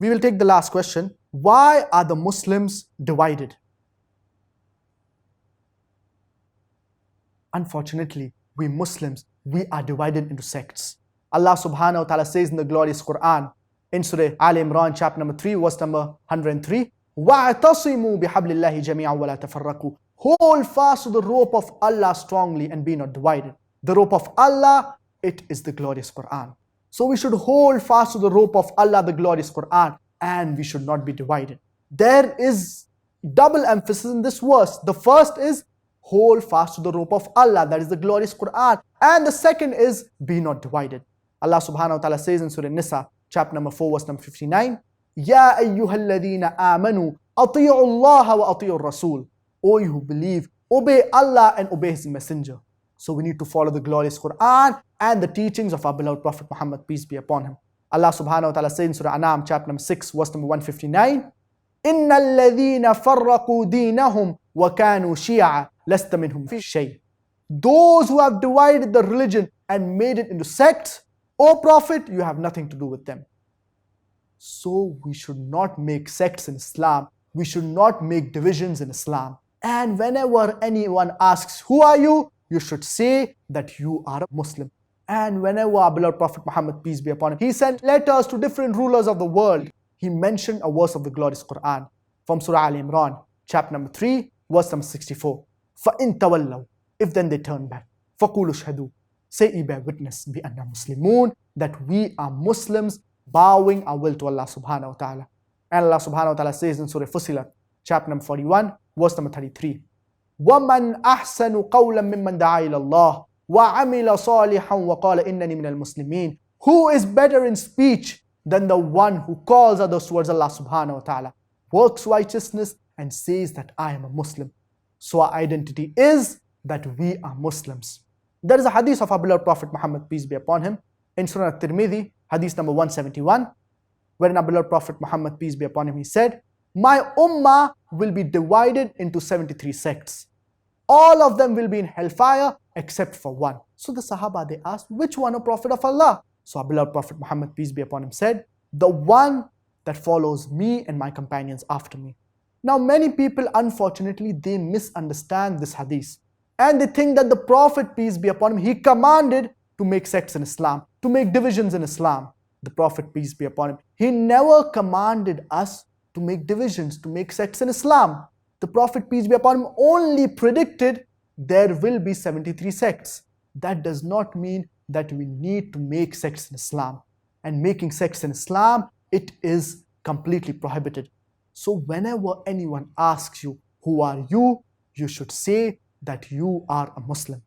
We will take the last question. Why are the Muslims divided? Unfortunately, we Muslims, we are divided into sects. Allah subhanahu wa ta'ala says in the glorious Quran, in Surah Al Imran, chapter number 3, verse number 103, وَاعْتَصِمُوا بِحَبْلِ اللَّهِ جَمِيعًا وَلَا تَفَرَّقُوا. Hold fast to the rope of Allah strongly and be not divided. The rope of Allah, it is the glorious Quran. So we should hold fast to the rope of Allah, the glorious Quran, and we should not be divided. There is double emphasis in this verse. The first is hold fast to the rope of Allah, that is the glorious Quran. And the second is be not divided. Allah subhanahu wa ta'ala says in Surah Nisa, chapter number 4, verse number 59, Ya ayyuhalladhina amanu, ati'u Allah wa ati'u Rasul. O you who believe, obey Allah and obey His Messenger. So we need to follow the glorious Quran and the teachings of our beloved Prophet Muhammad, peace be upon him. Allah subhanahu wa ta'ala says in Surah An'am, chapter number 6, verse number 159, إِنَّ الَّذِينَ فَرَّقُوا دِينَهُمْ وَكَانُوا شِيَعًا لَسْتَ مِنْهُمْ فِي شَيْءٍ. Those who have divided the religion and made it into sects, O Prophet, you have nothing to do with them. So we should not make sects in Islam. We should not make divisions in Islam. And whenever anyone asks, who are you? You should say that you are a Muslim. And whenever our beloved Prophet Muhammad, peace be upon him, he sent letters to different rulers of the world, he mentioned a verse of the glorious Quran from Surah Al Imran, chapter number 3, verse number 64. فَإِن تَوَلَّوْا. If then they turn back, فَقُولُوا اشْهَدُوا. Say ye bear witness, بِأَنَّا مُسْلِمُونَ, that we are Muslims, bowing our will to Allah subhanahu wa ta'ala. And Allah subhanahu wa ta'ala says in Surah Fussilat, chapter number 41, verse number 33, وَمَنْ أَحْسَنُ قَوْلًا مِمَّنْ دَعَا إِلَى اللَّهِ وَعَمِلَ صَالِحًا وَقَالَ إِنَّنِي مِنَ الْمُسْلِمِينَ. Who is better in speech than the one who calls others towards Allah subhanahu wa ta'ala, works righteousness and says that I am a Muslim. So our identity is that we are Muslims. There is a hadith of our beloved Prophet Muhammad, peace be upon him, in Surah At-Tirmidhi, hadith number 171, wherein our beloved Prophet Muhammad, peace be upon him, he said, my ummah will be divided into 73 sects. All of them will be in hellfire except for one. So the Sahaba, they asked, which one, O Prophet of Allah? So our beloved Prophet Muhammad, peace be upon him, said, the one that follows me and my companions after me. Now many people, unfortunately, they misunderstand this hadith. And they think that the Prophet, peace be upon him, he commanded to make sects in Islam, to make divisions in Islam. The Prophet, peace be upon him, he never commanded us to make divisions, to make sects in Islam. The Prophet, peace be upon him, only predicted there will be 73 sects. That does not mean that we need to make sects in Islam. And making sects in Islam, it is completely prohibited. So whenever anyone asks you, who are you? You should say that you are a Muslim.